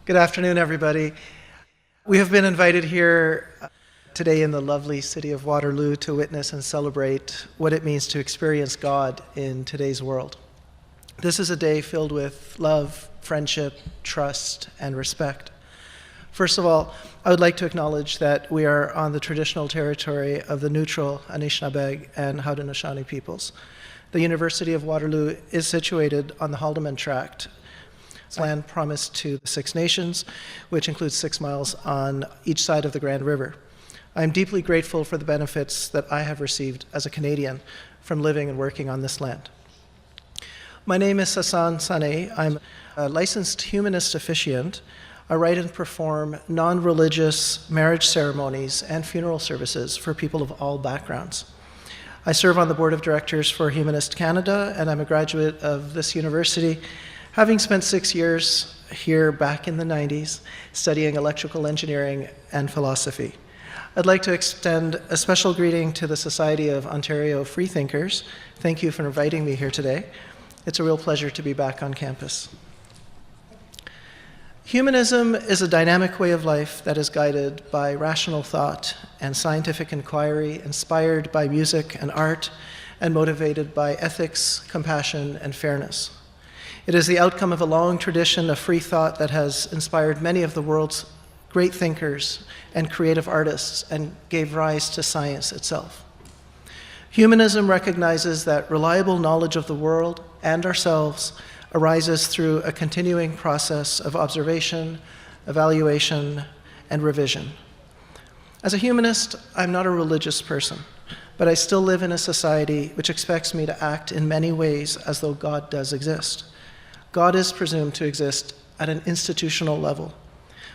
Good afternoon, everybody. We have been invited here today in the lovely city of Waterloo to witness and celebrate what it means to experience God in today's world. This is a day filled with love, friendship, trust, and respect. First of all, I would like to acknowledge that we are on the traditional territory of the neutral Anishinaabe and Haudenosaunee peoples. The University of Waterloo is situated on the Haldimand Tract, land promised to the Six Nations, which includes 6 miles on each side of the Grand River. I am deeply grateful for the benefits that I have received as a Canadian from living and working on this land. My name is Hassan Saneh. I'm a licensed Humanist Officiant. I write and perform non-religious marriage ceremonies and funeral services for people of all backgrounds. I serve on the board of directors for Humanist Canada, and I'm a graduate of this university, having spent 6 years here back in the 90s studying electrical engineering and philosophy. I'd like to extend a special greeting to the Society of Ontario Freethinkers. Thank you for inviting me here today. It's a real pleasure to be back on campus. Humanism is a dynamic way of life that is guided by rational thought and scientific inquiry, inspired by music and art, and motivated by ethics, compassion, and fairness. It is the outcome of a long tradition of free thought that has inspired many of the world's great thinkers and creative artists and gave rise to science itself. Humanism recognizes that reliable knowledge of the world and ourselves arises through a continuing process of observation, evaluation, and revision. As a humanist, I'm not a religious person, but I still live in a society which expects me to act in many ways as though God does exist. God is presumed to exist at an institutional level.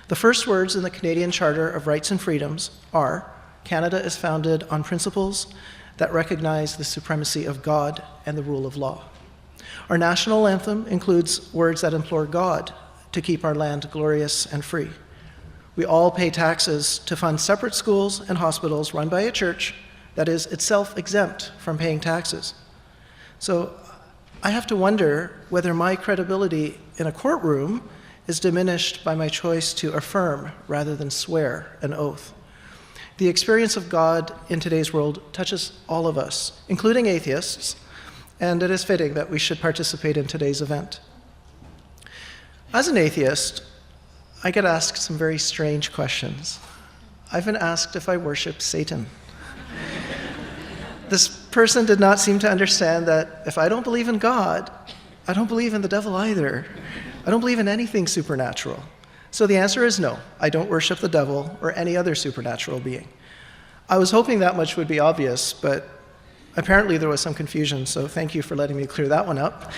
The first words in the Canadian Charter of Rights and Freedoms are, "Canada is founded on principles that recognize the supremacy of God and the rule of law." Our national anthem includes words that implore God to keep our land glorious and free. We all pay taxes to fund separate schools and hospitals run by a church that is itself exempt from paying taxes. So I have to wonder whether my credibility in a courtroom is diminished by my choice to affirm rather than swear an oath. The experience of God in today's world touches all of us, including atheists, and it is fitting that we should participate in today's event. As an atheist, I get asked some very strange questions. I've been asked if I worship Satan. This person did not seem to understand that if I don't believe in God, I don't believe in the devil either. I don't believe in anything supernatural. So the answer is no, I don't worship the devil or any other supernatural being. I was hoping that much would be obvious, but apparently there was some confusion, so thank you for letting me clear that one up.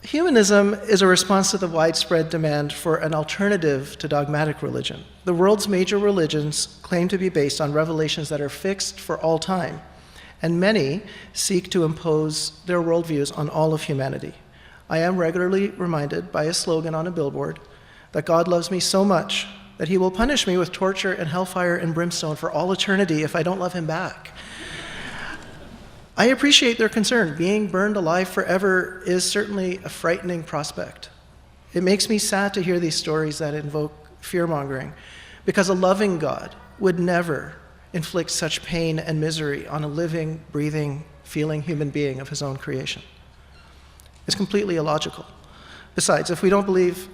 Humanism is a response to the widespread demand for an alternative to dogmatic religion. The world's major religions claim to be based on revelations that are fixed for all time, and many seek to impose their worldviews on all of humanity. I am regularly reminded by a slogan on a billboard that God loves me so much that he will punish me with torture and hellfire and brimstone for all eternity if I don't love him back. I appreciate their concern. Being burned alive forever is certainly a frightening prospect. It makes me sad to hear these stories that invoke fear-mongering, because a loving God would never inflict such pain and misery on a living, breathing, feeling human being of his own creation. It's completely illogical. Besides, if we don't believe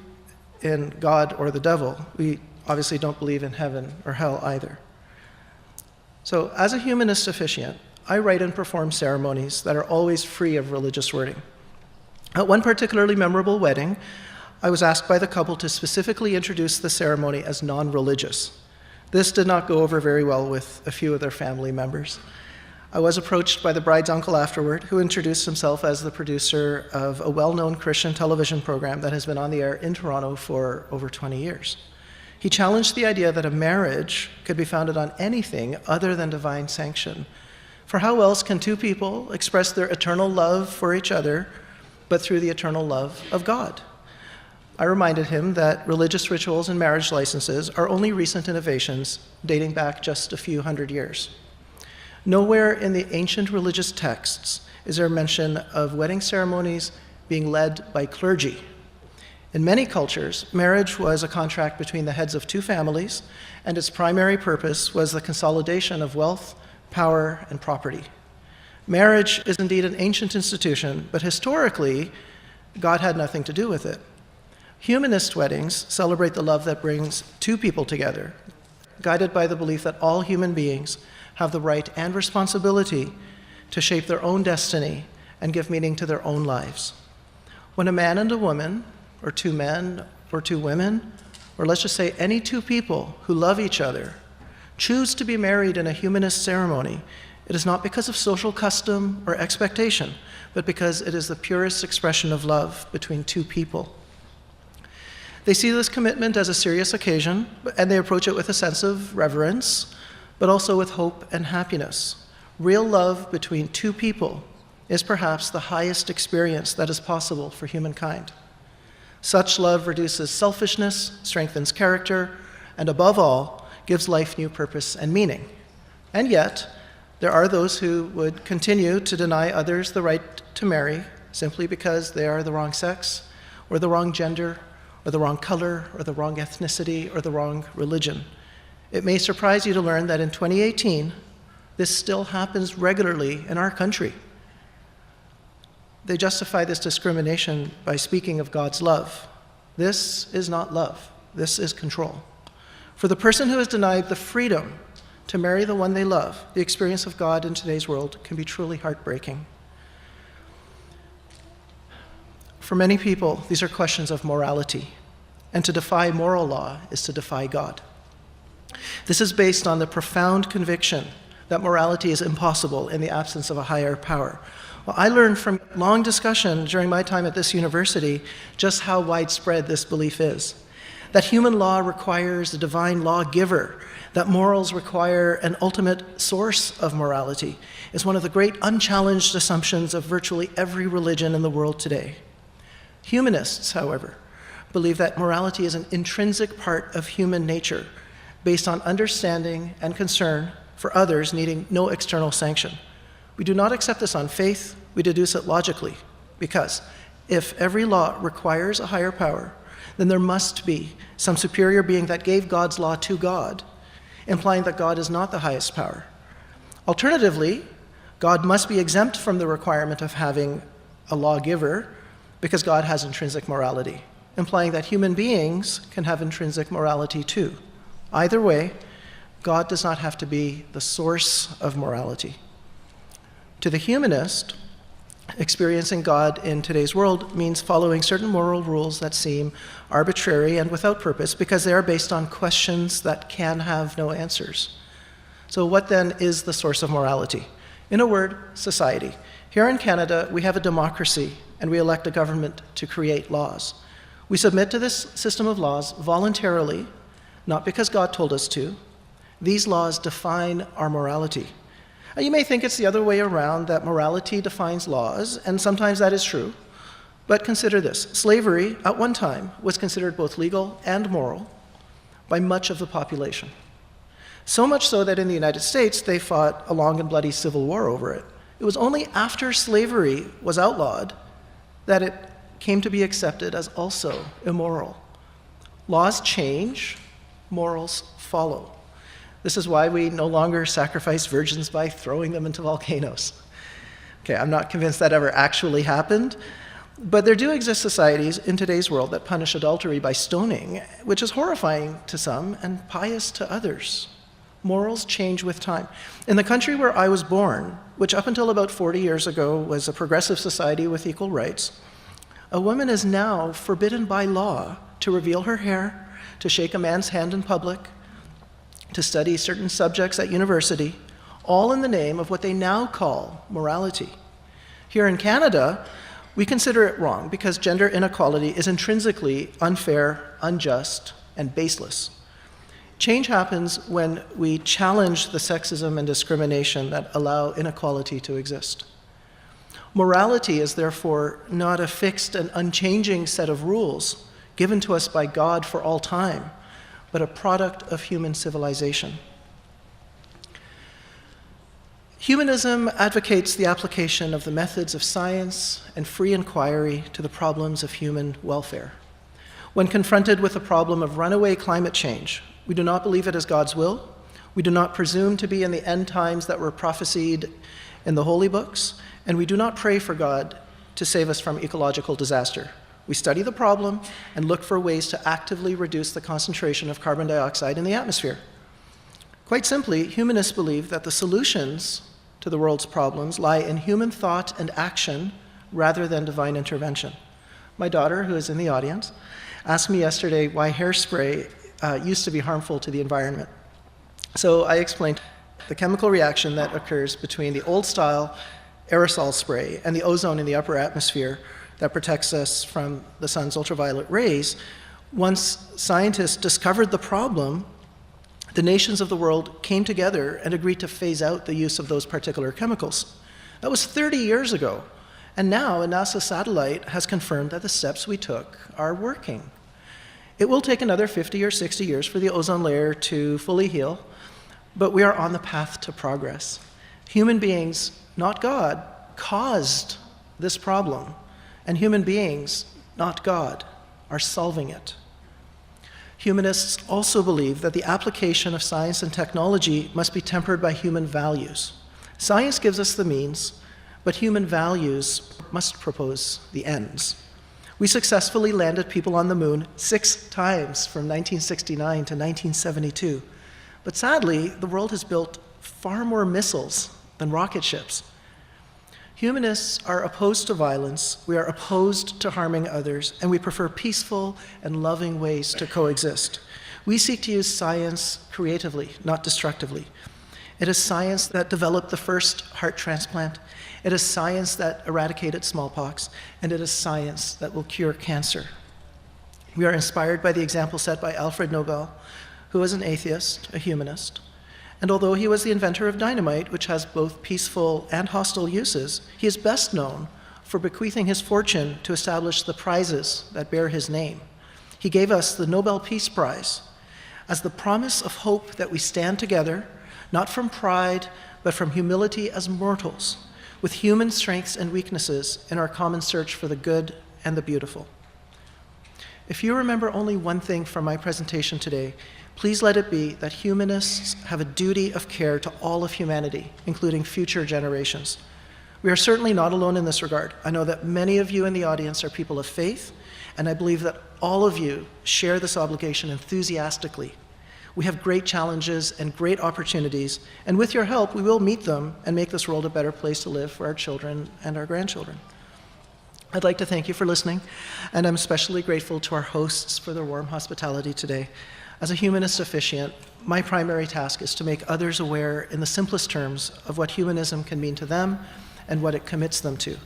in God or the devil, we obviously don't believe in heaven or hell either. So, as a humanist officiant, I write and perform ceremonies that are always free of religious wording. At one particularly memorable wedding, I was asked by the couple to specifically introduce the ceremony as non-religious. This did not go over very well with a few of their family members. I was approached by the bride's uncle afterward, who introduced himself as the producer of a well-known Christian television program that has been on the air in Toronto for over 20 years. He challenged the idea that a marriage could be founded on anything other than divine sanction. For how else can two people express their eternal love for each other, but through the eternal love of God? I reminded him that religious rituals and marriage licenses are only recent innovations dating back just a few hundred years. Nowhere in the ancient religious texts is there mention of wedding ceremonies being led by clergy. In many cultures, marriage was a contract between the heads of two families, and its primary purpose was the consolidation of wealth, power, and property. Marriage is indeed an ancient institution, but historically, God had nothing to do with it. Humanist weddings celebrate the love that brings two people together, guided by the belief that all human beings have the right and responsibility to shape their own destiny and give meaning to their own lives. When a man and a woman, or two men or two women, or let's just say any two people who love each other, choose to be married in a humanist ceremony, it is not because of social custom or expectation, but because it is the purest expression of love between two people. They see this commitment as a serious occasion, and they approach it with a sense of reverence, but also with hope and happiness. Real love between two people is perhaps the highest experience that is possible for humankind. Such love reduces selfishness, strengthens character, and above all, gives life new purpose and meaning. And yet, there are those who would continue to deny others the right to marry simply because they are the wrong sex, or the wrong gender, or the wrong color, or the wrong ethnicity, or the wrong religion. It may surprise you to learn that in 2018, this still happens regularly in our country. They justify this discrimination by speaking of God's love. This is not love. This is control. For the person who is denied the freedom to marry the one they love, the experience of God in today's world can be truly heartbreaking. For many people, these are questions of morality, and to defy moral law is to defy God. This is based on the profound conviction that morality is impossible in the absence of a higher power. Well, I learned from long discussion during my time at this university just how widespread this belief is. That human law requires a divine lawgiver, that morals require an ultimate source of morality, is one of the great unchallenged assumptions of virtually every religion in the world today. Humanists, however, believe that morality is an intrinsic part of human nature, based on understanding and concern for others needing no external sanction. We do not accept this on faith, we deduce it logically, because if every law requires a higher power, then there must be some superior being that gave God's law to God, implying that God is not the highest power. Alternatively, God must be exempt from the requirement of having a lawgiver because God has intrinsic morality, implying that human beings can have intrinsic morality too. Either way, God does not have to be the source of morality. To the humanist, experiencing God in today's world means following certain moral rules that seem arbitrary and without purpose because they are based on questions that can have no answers. So what then is the source of morality? In a word, society. Here in Canada, we have a democracy and we elect a government to create laws. We submit to this system of laws voluntarily, not because God told us to. These laws define our morality. You may think it's the other way around, that morality defines laws, and sometimes that is true. But consider this. Slavery, at one time, was considered both legal and moral by much of the population. So much so that in the United States, they fought a long and bloody civil war over it. It was only after slavery was outlawed that it came to be accepted as also immoral. Laws change, morals follow. This is why we no longer sacrifice virgins by throwing them into volcanoes. Okay, I'm not convinced that ever actually happened, but there do exist societies in today's world that punish adultery by stoning, which is horrifying to some and pious to others. Morals change with time. In the country where I was born, which up until about 40 years ago was a progressive society with equal rights, a woman is now forbidden by law to reveal her hair, to shake a man's hand in public, to study certain subjects at university, all in the name of what they now call morality. Here in Canada, we consider it wrong because gender inequality is intrinsically unfair, unjust, and baseless. Change happens when we challenge the sexism and discrimination that allow inequality to exist. Morality is therefore not a fixed and unchanging set of rules given to us by God for all time, but a product of human civilization. Humanism advocates the application of the methods of science and free inquiry to the problems of human welfare. When confronted with the problem of runaway climate change, we do not believe it is God's will. We do not presume to be in the end times that were prophesied in the holy books, and we do not pray for God to save us from ecological disaster. We study the problem and look for ways to actively reduce the concentration of carbon dioxide in the atmosphere. Quite simply, humanists believe that the solutions to the world's problems lie in human thought and action rather than divine intervention. My daughter, who is in the audience, asked me yesterday why hairspray used to be harmful to the environment. So I explained the chemical reaction that occurs between the old-style aerosol spray and the ozone in the upper atmosphere that protects us from the sun's ultraviolet rays. Once scientists discovered the problem, the nations of the world came together and agreed to phase out the use of those particular chemicals. That was 30 years ago. And now a NASA satellite has confirmed that the steps we took are working. It will take another 50 or 60 years for the ozone layer to fully heal, but we are on the path to progress. Human beings, not God, caused this problem, and human beings, not God, are solving it. Humanists also believe that the application of science and technology must be tempered by human values. Science gives us the means, but human values must propose the ends. We successfully landed people on the moon 6 times from 1969 to 1972. But sadly, the world has built far more missiles than rocket ships. Humanists are opposed to violence, we are opposed to harming others, and we prefer peaceful and loving ways to coexist. We seek to use science creatively, not destructively. It is science that developed the first heart transplant. It is science that eradicated smallpox, and it is science that will cure cancer. We are inspired by the example set by Alfred Nobel, who was an atheist, a humanist. And although he was the inventor of dynamite, which has both peaceful and hostile uses, he is best known for bequeathing his fortune to establish the prizes that bear his name. He gave us the Nobel Peace Prize as the promise of hope that we stand together, not from pride, but from humility as mortals, with human strengths and weaknesses in our common search for the good and the beautiful. If you remember only one thing from my presentation today, please let it be that humanists have a duty of care to all of humanity, including future generations. We are certainly not alone in this regard. I know that many of you in the audience are people of faith, and I believe that all of you share this obligation enthusiastically. We have great challenges and great opportunities, and with your help, we will meet them and make this world a better place to live for our children and our grandchildren. I'd like to thank you for listening, and I'm especially grateful to our hosts for their warm hospitality today. As a humanist officiant, my primary task is to make others aware in the simplest terms of what humanism can mean to them and what it commits them to.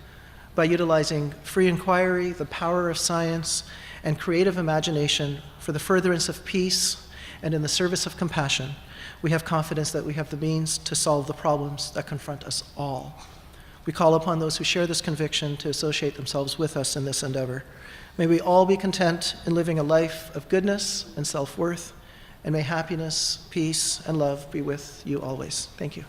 By utilizing free inquiry, the power of science, and creative imagination for the furtherance of peace and in the service of compassion, we have confidence that we have the means to solve the problems that confront us all. We call upon those who share this conviction to associate themselves with us in this endeavor. May we all be content in living a life of goodness and self-worth, and may happiness, peace, and love be with you always. Thank you.